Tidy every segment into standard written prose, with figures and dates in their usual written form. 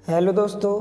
Hello दोस्तों,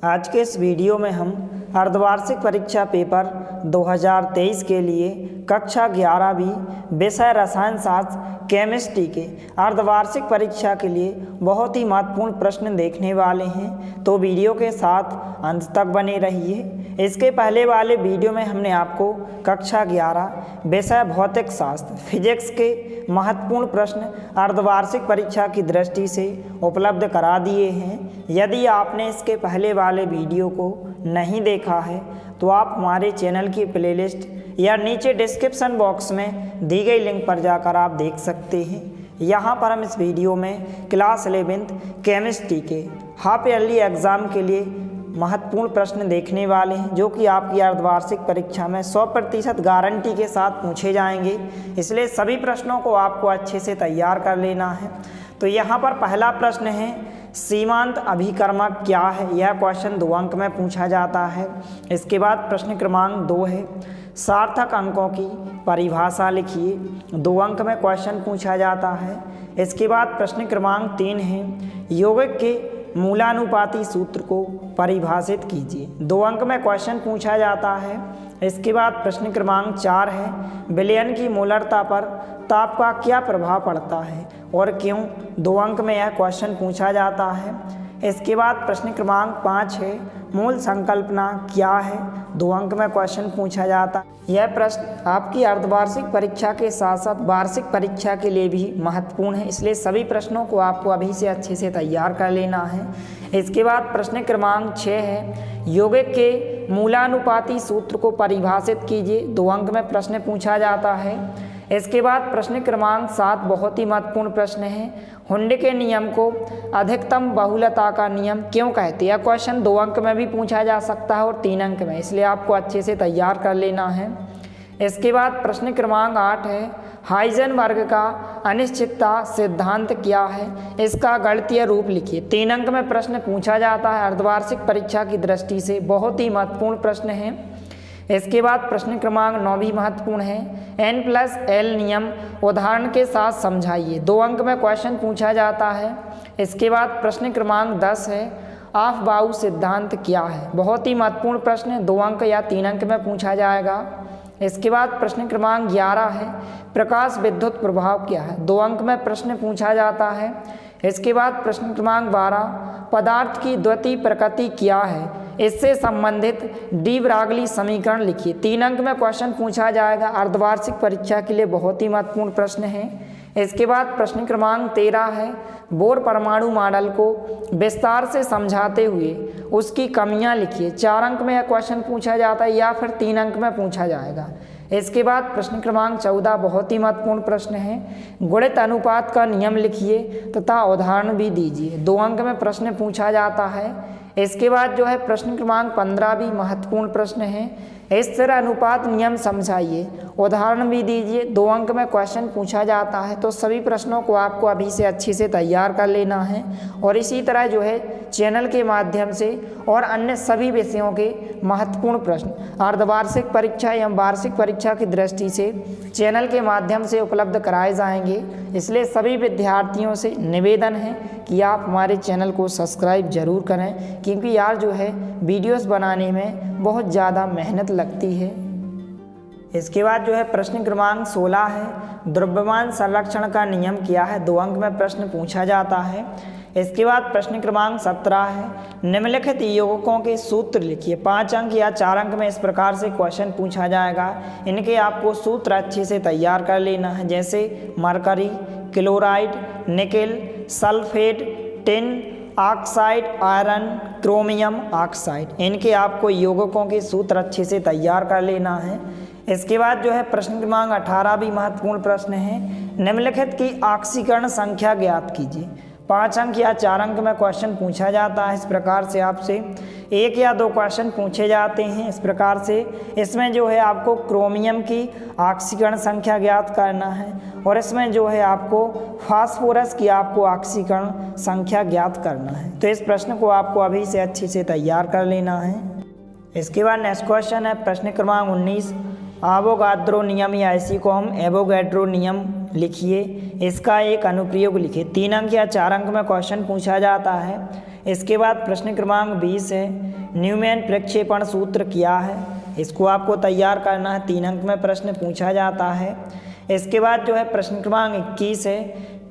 आज के इस वीडियो में हम अर्धवार्षिक परीक्षा पेपर 2023 के लिए कक्षा 11वीं विषय रसायन शास्त्र केमिस्ट्री के अर्धवार्षिक परीक्षा के लिए बहुत ही महत्वपूर्ण प्रश्न देखने वाले हैं, तो वीडियो के साथ अंत तक बने रहिए। इसके पहले वाले वीडियो में हमने आपको कक्षा 11 विषय भौतिक शास्त्र फिजिक्स के महत्वपूर्ण प्रश्न अर्धवार्षिक परीक्षा की दृष्टि से उपलब्ध करा दिए हैं। यदि आपने इसके पहले वाले वीडियो को नहीं देखा है तो आप हमारे चैनल की प्लेलिस्ट या नीचे डिस्क्रिप्शन बॉक्स में दी गई लिंक पर जाकर आप देख सकते हैं। यहाँ पर हम इस वीडियो में क्लास 11th केमिस्ट्री के हाफ ईयरली एग्ज़ाम के लिए महत्वपूर्ण प्रश्न देखने वाले हैं, जो कि आपकी अर्धवार्षिक परीक्षा में 100% गारंटी के साथ पूछे जाएंगे। इसलिए सभी प्रश्नों को आपको अच्छे से तैयार कर लेना है। तो यहाँ पर पहला प्रश्न है, सीमांत अभिकर्मक क्या है? यह क्वेश्चन 2 अंक में पूछा जाता है। इसके बाद प्रश्न क्रमांक 2 है, सार्थक अंकों की परिभाषा लिखिए। 2 अंक में क्वेश्चन पूछा जाता है। इसके बाद प्रश्न क्रमांक 3 है, यौगिक के मूलानुपाती सूत्र को परिभाषित कीजिए। 2 अंक में क्वेश्चन पूछा जाता है। इसके बाद प्रश्न क्रमांक 4 है, विलयन की मोलरता पर ताप का क्या प्रभाव पड़ता है और क्यों? 2 अंक में यह क्वेश्चन पूछा जाता है। इसके बाद प्रश्न क्रमांक 5 है, मूल संकल्पना क्या है? 2 अंक में क्वेश्चन पूछा जाता है। यह प्रश्न आपकी अर्धवार्षिक परीक्षा के साथ साथ वार्षिक परीक्षा के लिए भी महत्वपूर्ण है, इसलिए सभी प्रश्नों को आपको अभी से अच्छे से तैयार कर लेना है। इसके बाद प्रश्न क्रमांक 6 है, यौगिक के मूलानुपाती सूत्र को परिभाषित कीजिए। 2 अंक में प्रश्न पूछा जाता है। इसके बाद प्रश्न क्रमांक 7 बहुत ही महत्वपूर्ण प्रश्न है, हुंड के नियम को अधिकतम बहुलता का नियम क्यों कहते हैं? यह क्वेश्चन 2 अंक में भी पूछा जा सकता है और 3 अंक में, इसलिए आपको अच्छे से तैयार कर लेना है। इसके बाद प्रश्न क्रमांक 8 है, हाइजेनबर्ग का अनिश्चितता सिद्धांत क्या है? इसका गणितीय रूप लिखिए। 3 अंक में प्रश्न पूछा जाता है। अर्धवार्षिक परीक्षा की दृष्टि से बहुत ही महत्वपूर्ण प्रश्न है। इसके बाद प्रश्न क्रमांक 9 भी महत्वपूर्ण है, N+L नियम उदाहरण के साथ समझाइए। 2 अंक में क्वेश्चन पूछा जाता है। इसके बाद प्रश्न क्रमांक 10 है, ऑफ-बाउ सिद्धांत क्या है? बहुत ही महत्वपूर्ण प्रश्न है, 2 अंक या 3 अंक में पूछा जाएगा। इसके बाद प्रश्न क्रमांक 11 है, प्रकाश विद्युत प्रभाव क्या है? 2 अंक में प्रश्न पूछा जाता है। इसके बाद प्रश्न क्रमांक 12, पदार्थ की द्वितीय प्रकृति क्या है? इससे संबंधित डी ब्रागली समीकरण लिखिए। 3 अंक में क्वेश्चन पूछा जाएगा। अर्धवार्षिक परीक्षा के लिए बहुत ही महत्वपूर्ण प्रश्न है। इसके बाद प्रश्न क्रमांक 13 है, बोर परमाणु मॉडल को विस्तार से समझाते हुए उसकी कमियां लिखिए। 4 अंक में यह क्वेश्चन पूछा जाता है या फिर 3 अंक में पूछा जाएगा। इसके बाद प्रश्न क्रमांक 14 बहुत ही महत्वपूर्ण प्रश्न है, गुणित अनुपात का नियम लिखिए तथा उदाहरण भी दीजिए। 2 अंक में प्रश्न पूछा जाता है। इसके बाद जो है प्रश्न क्रमांक 15 भी महत्वपूर्ण प्रश्न है, स्थिर अनुपात नियम समझाइए, उदाहरण भी दीजिए। 2 अंक में क्वेश्चन पूछा जाता है। तो सभी प्रश्नों को आपको अभी से अच्छे से तैयार कर लेना है और इसी तरह जो है चैनल के माध्यम से और अन्य सभी विषयों के महत्वपूर्ण प्रश्न अर्धवार्षिक परीक्षा एवं वार्षिक परीक्षा की दृष्टि से चैनल के माध्यम से उपलब्ध कराए जाएंगे। इसलिए सभी विद्यार्थियों से निवेदन है कि आप हमारे चैनल को सब्सक्राइब जरूर करें, क्योंकि यार जो है वीडियोस बनाने में बहुत ज़्यादा मेहनत लगती है। इसके बाद जो है प्रश्न क्रमांक 16 है, द्रव्यमान संरक्षण का नियम क्या है? 2 अंक में प्रश्न पूछा जाता है। इसके बाद प्रश्न क्रमांक 17 है, निम्नलिखित यौगिकों के सूत्र लिखिए। 5 अंक या 4 अंक में इस प्रकार से क्वेश्चन पूछा जाएगा। इनके आपको सूत्र अच्छे से तैयार कर लेना है, जैसे mercury, chloride, nickel, sulphate, tin oxide, iron, chromium oxide. इनके आपको यौगिकों के सूत्र अच्छे से तैयार कर लेना है। इसके बाद जो है प्रश्न क्रमांक 18 भी महत्वपूर्ण प्रश्न है, निम्नलिखित की ऑक्सीकरण संख्या ज्ञात कीजिए। 5 अंक या 4 अंक में क्वेश्चन पूछा जाता है। इस प्रकार से आपसे 1 या 2 क्वेश्चन पूछे जाते हैं। इस प्रकार से इसमें जो है आपको क्रोमियम की ऑक्सीकरण संख्या ज्ञात करना है और इसमें जो है आपको फास्फोरस की आपको ऑक्सीकरण संख्या ज्ञात करना है। तो इस प्रश्न को आपको अभी से अच्छे से तैयार कर लेना है। इसके बाद नेक्स्ट क्वेश्चन है प्रश्न क्रमांक 19, एवोगाड्रो नियम या इसी को हम एवोगैड्रो नियम लिखिए, इसका एक अनुप्रयोग लिखिए। 3 अंक या 4 अंक में क्वेश्चन पूछा जाता है। इसके बाद प्रश्न क्रमांक 20 है न्यूमैन प्रक्षेपण सूत्र क्या है। इसको आपको तैयार करना है, 3 अंक में प्रश्न पूछा जाता है। इसके बाद जो है प्रश्न क्रमांक 21 है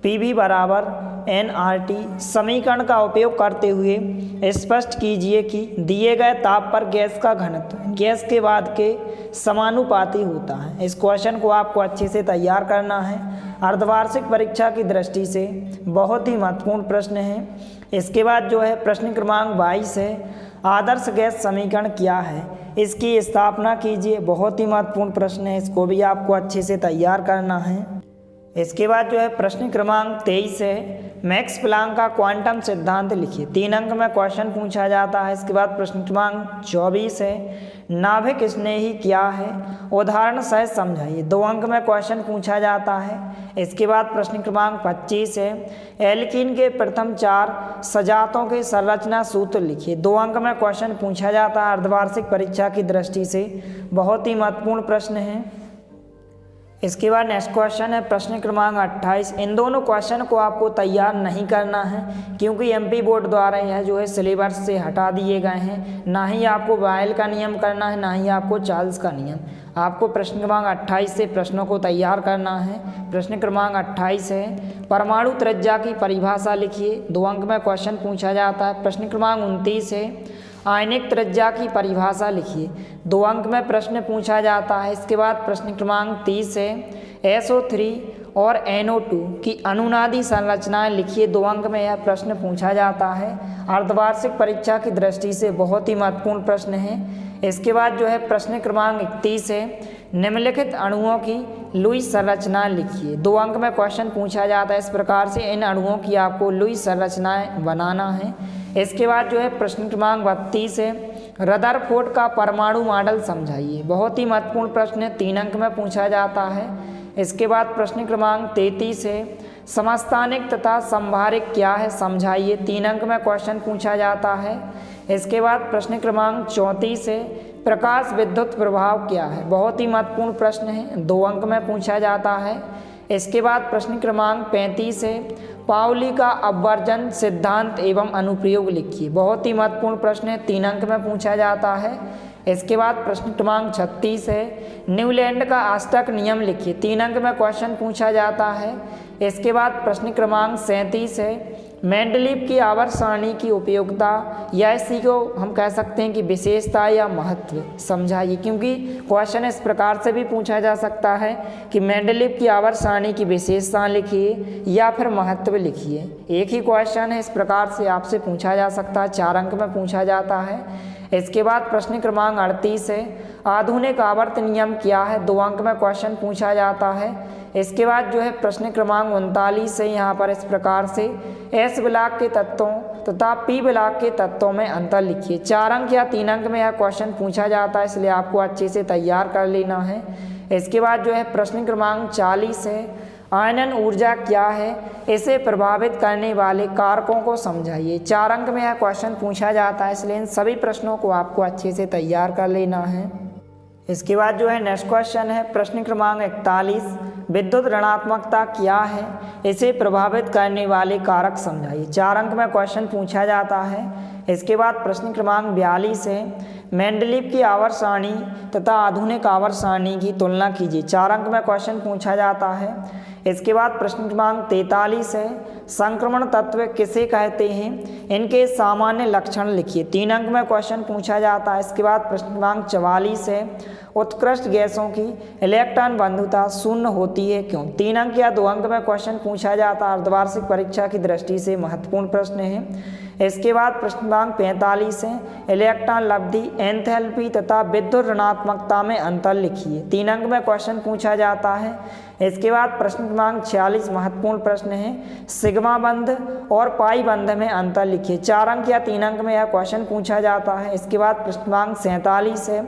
PV बराबर nRT समीकरण का उपयोग करते हुए स्पष्ट कीजिए कि दिए गए ताप पर गैस का घनत्व गैस के बाद के समानुपाती होता है। इस क्वेश्चन को आपको अच्छे से तैयार करना है, अर्धवार्षिक परीक्षा की दृष्टि से बहुत ही महत्वपूर्ण प्रश्न है। इसके बाद जो है प्रश्न क्रमांक 22 है आदर्श गैस समीकरण क्या है, इसकी स्थापना कीजिए। बहुत ही महत्वपूर्ण प्रश्न है, इसको भी आपको अच्छे से तैयार करना है। इसके बाद जो है प्रश्न क्रमांक 23 है मैक्स प्लांक का क्वांटम सिद्धांत लिखिए। 3 अंक में क्वेश्चन पूछा जाता है। इसके बाद प्रश्न क्रमांक 24 है नाभिक स्नेही क्या है, उदाहरण सहित समझाइए। 2 अंक में क्वेश्चन पूछा जाता है। इसके बाद प्रश्न क्रमांक 25 है एल्कीन के प्रथम 4 सजातों के संरचना सूत्र लिखिए। 2 अंक में क्वेश्चन पूछा जाता है, अर्धवार्षिक परीक्षा की दृष्टि से बहुत ही महत्वपूर्ण प्रश्न है। इसके बाद नेक्स्ट क्वेश्चन है प्रश्न क्रमांक 28। इन दोनों क्वेश्चन को आपको तैयार नहीं करना है क्योंकि MP बोर्ड द्वारा यह जो है सिलेबस से हटा दिए गए हैं। ना ही आपको बायल का नियम करना है, ना ही आपको चार्ल्स का नियम। आपको प्रश्न क्रमांक 28 से प्रश्नों को तैयार करना है। प्रश्न क्रमांक 28 है परमाणु त्रिज्या की परिभाषा लिखिए। 2 अंक में क्वेश्चन पूछा जाता है। प्रश्न क्रमांक 29 है आयनिक त्रिज्या की परिभाषा लिखिए। 2 अंक में प्रश्न पूछा जाता है। इसके बाद प्रश्न क्रमांक 30 है SO3 और NO2 की अनुनादी संरचनाएं लिखिए। 2 अंक में यह प्रश्न पूछा जाता है, अर्धवार्षिक परीक्षा की दृष्टि से बहुत ही महत्वपूर्ण प्रश्न है। इसके बाद जो है प्रश्न क्रमांक 31 है निम्नलिखित अणुओं की लुईस संरचना लिखिए। 2 अंक में क्वेश्चन पूछा जाता है। इस प्रकार से इन अणुओं की आपको लुईस संरचनाएं बनाना है। इसके बाद जो है प्रश्न क्रमांक 32 है रदरफोर्ड का परमाणु मॉडल समझाइए। बहुत ही महत्वपूर्ण प्रश्न है, 3 अंक में पूछा जाता है। इसके बाद प्रश्न क्रमांक 33 है समस्थानिक तथा संभारिक क्या है समझाइए। 3 अंक में क्वेश्चन पूछा जाता है। इसके बाद प्रश्न क्रमांक 34 है प्रकाश विद्युत प्रभाव क्या है। बहुत ही महत्वपूर्ण प्रश्न है, 2 अंक में पूछा जाता है। इसके बाद प्रश्न क्रमांक 35 है पाउली का अपवर्जन सिद्धांत एवं अनुप्रयोग लिखिए। बहुत ही महत्वपूर्ण प्रश्न है, 3 अंक में पूछा जाता है। इसके बाद प्रश्न क्रमांक 36 है न्यूलैंड का अष्टक नियम लिखिए। 3 अंक में क्वेश्चन पूछा जाता है। इसके बाद प्रश्न क्रमांक 37 है मेंडलीव की आवर्त सारणी की उपयोगिता या इसी को हम कह सकते हैं कि विशेषता या महत्व समझाइए, क्योंकि क्वेश्चन इस प्रकार से भी पूछा जा सकता है कि मेंडलीव की आवर्त सारणी की विशेषता लिखिए या फिर महत्व लिखिए। एक ही क्वेश्चन है, इस प्रकार से आपसे पूछा जा सकता है, 4 अंक में पूछा जाता है। इसके बाद प्रश्न क्रमांक 38 है आधुनिक आवर्त नियम क्या है। 2 अंक में क्वेश्चन पूछा जाता है। इसके बाद जो है प्रश्न क्रमांक 39 है, यहाँ पर इस प्रकार से S ब्लॉक के तत्वों तथा P ब्लॉक के तत्वों में अंतर लिखिए। 4 अंक या 3 अंक में यह क्वेश्चन पूछा जाता है, इसलिए आपको अच्छे से तैयार कर लेना है। इसके बाद जो है प्रश्न क्रमांक 40 है आयनन ऊर्जा क्या है, इसे प्रभावित करने वाले कारकों को समझाइए। 4 अंक में यह क्वेश्चन पूछा जाता है, इसलिए इन सभी प्रश्नों को आपको अच्छे से तैयार कर लेना है। इसके बाद जो है नेक्स्ट क्वेश्चन है प्रश्न क्रमांक 41 विद्युत ऋणात्मकता क्या है, इसे प्रभावित करने वाले कारक समझाइए। 4 अंक में क्वेश्चन पूछा जाता है। इसके बाद प्रश्न क्रमांक 42 है मेंडलीव की आवर्त सारणी तथा आधुनिक आवर्त सारणी की तुलना कीजिए। 4 अंक में क्वेश्चन पूछा जाता है। इसके बाद प्रश्न क्रमांक 43 है संक्रमण तत्व किसे कहते हैं, इनके सामान्य लक्षण लिखिए। 3 अंक में क्वेश्चन पूछा जाता है। इसके बाद प्रश्न क्रमांक 44 है उत्कृष्ट गैसों की इलेक्ट्रॉन बंधुता शून्य होती है क्यों। 3 अंक या 2 अंक में क्वेश्चन पूछा जाता है, अर्धवार्षिक परीक्षा की दृष्टि से महत्वपूर्ण प्रश्न है। इसके बाद प्रश्न क्रमांक 45 है इलेक्ट्रॉन लब्धि एंथैल्पी तथा विद्युत ऋणात्मकता में अंतर लिखिए। 3 अंक में क्वेश्चन पूछा जाता है। इसके बाद प्रश्न क्रमांक 46 महत्वपूर्ण प्रश्न है सिग्मा बंध और पाई बंध में अंतर लिखिए। 4 अंक या 3 अंक में यह क्वेश्चन पूछा जाता है। इसके बाद प्रश्न क्रमांक 47 है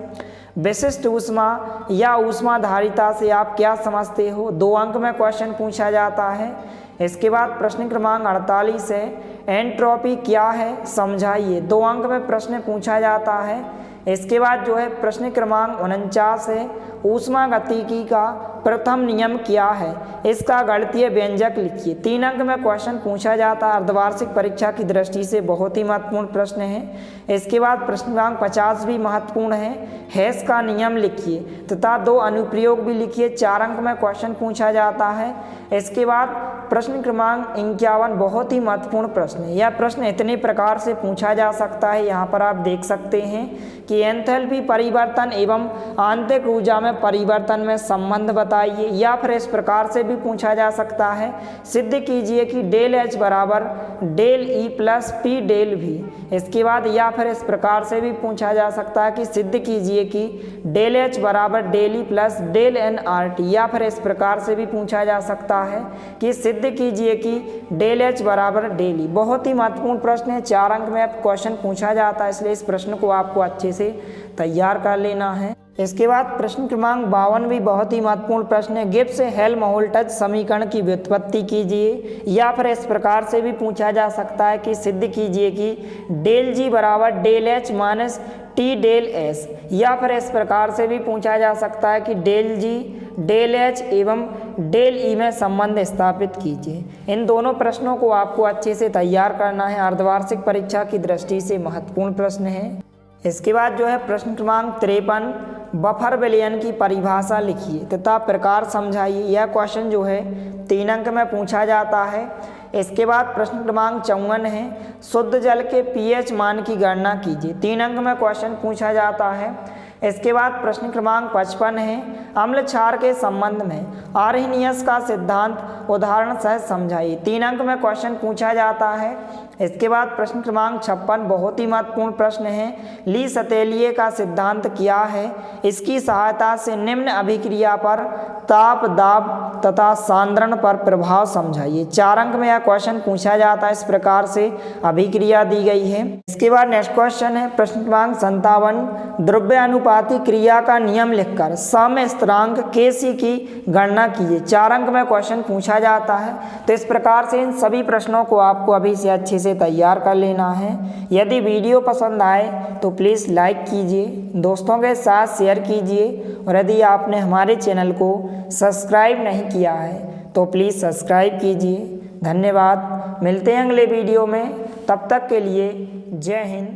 विशिष्ट ऊष्मा या ऊष्माधारिता से आप क्या समझते हो। 2 अंक में क्वेश्चन पूछा जाता है। इसके बाद प्रश्न क्रमांक 48 है एंट्रोपी क्या है समझाइए। 2 अंक में प्रश्न पूछा जाता है। इसके बाद जो है प्रश्न क्रमांक 49 है ऊष्मागतिकी का प्रथम नियम क्या है, इसका गणितीय व्यंजक लिखिए। 3 अंक में क्वेश्चन पूछा जाता है, अर्धवार्षिक परीक्षा की दृष्टि से बहुत ही महत्वपूर्ण प्रश्न है। इसके बाद प्रश्न क्रमांक 50 भी महत्वपूर्ण है। हेस का नियम लिखिए तथा 2 अनुप्रयोग भी लिखिए। 4 अंक में क्वेश्चन पूछा जाता है। इसके बाद प्रश्न क्रमांक 51 बहुत ही महत्वपूर्ण प्रश्न है। यह प्रश्न इतने प्रकार से पूछा जा सकता है, यहाँ पर आप देख सकते हैं कि एंथैल्पी परिवर्तन एवं आंतरिक ऊर्जा में परिवर्तन में संबंध बताइए, या फिर इस प्रकार से भी पूछा जा सकता है, सिद्ध कीजिए कि डेल एच बराबर del E plus P del V. इसके बाद या फिर इस प्रकार से भी पूछा जा सकता है कि सिद्ध कीजिए कि डेल एच बराबर del E plus del n R T, या फिर इस प्रकार से भी पूछा जा सकता है कि सिद्ध कीजिए कि डेल एच बराबर डेल ई। बहुत ही महत्वपूर्ण प्रश्न है, 4 अंक में क्वेश्चन पूछा जाता है, इसलिए इस प्रश्न को आपको अच्छे से तैयार कर लेना है। इसके बाद प्रश्न क्रमांक 52 भी बहुत ही महत्वपूर्ण प्रश्न है। गिब्स हेल्महोल्ट्ज़ समीकरण की व्युत्पत्ति कीजिए, या फिर इस प्रकार से भी पूछा जा सकता है कि सिद्ध कीजिए कि डेल जी बराबर del H minus T del S, या फिर इस प्रकार से भी पूछा जा सकता है कि डेल जी डेल एच एवं डेल ई में संबंध स्थापित कीजिए। इन दोनों प्रश्नों को आपको अच्छे से तैयार करना है, अर्धवार्षिक परीक्षा की दृष्टि से महत्वपूर्ण प्रश्न है। इसके बाद जो है प्रश्न क्रमांक 53 बफर विलयन की परिभाषा लिखिए तथा प्रकार समझाइए। यह क्वेश्चन जो है 3 अंक में पूछा जाता है। इसके बाद प्रश्न क्रमांक 54 है शुद्ध जल के पीएच मान की गणना कीजिए। 3 अंक में क्वेश्चन पूछा जाता है। इसके बाद प्रश्न क्रमांक 55 है अम्ल क्षार के संबंध में आर्हेनियस का सिद्धांत उदाहरण सहित समझाइए। 3 अंक में क्वेश्चन पूछा जाता है। इसके बाद प्रश्न क्रमांक 56 बहुत ही महत्वपूर्ण प्रश्न है, ली सतेलिए का सिद्धांत क्या है, इसकी सहायता से निम्न अभिक्रिया पर ताप दाब तथा सांद्रण पर प्रभाव समझाइए। 4 अंक में यह क्वेश्चन पूछा जाता है, इस प्रकार से अभिक्रिया दी गई है। इसके बाद नेक्स्ट क्वेश्चन है प्रश्न क्रमांक 57 द्रव्य अनुपाती क्रिया का नियम लिखकर सम स्थिरांक Kc की गणना कीजिए। 4 अंक में क्वेश्चन पूछा जाता है। तो इस प्रकार से इन सभी प्रश्नों को आपको अभी से अच्छे से तैयार कर लेना है। यदि वीडियो पसंद आए तो प्लीज़ लाइक कीजिए, दोस्तों के साथ शेयर कीजिए, और यदि आपने हमारे चैनल को सब्सक्राइब नहीं किया है तो प्लीज़ सब्सक्राइब कीजिए। धन्यवाद, मिलते हैं अगले वीडियो में, तब तक के लिए जय हिंद,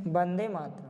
वंदे मातरम।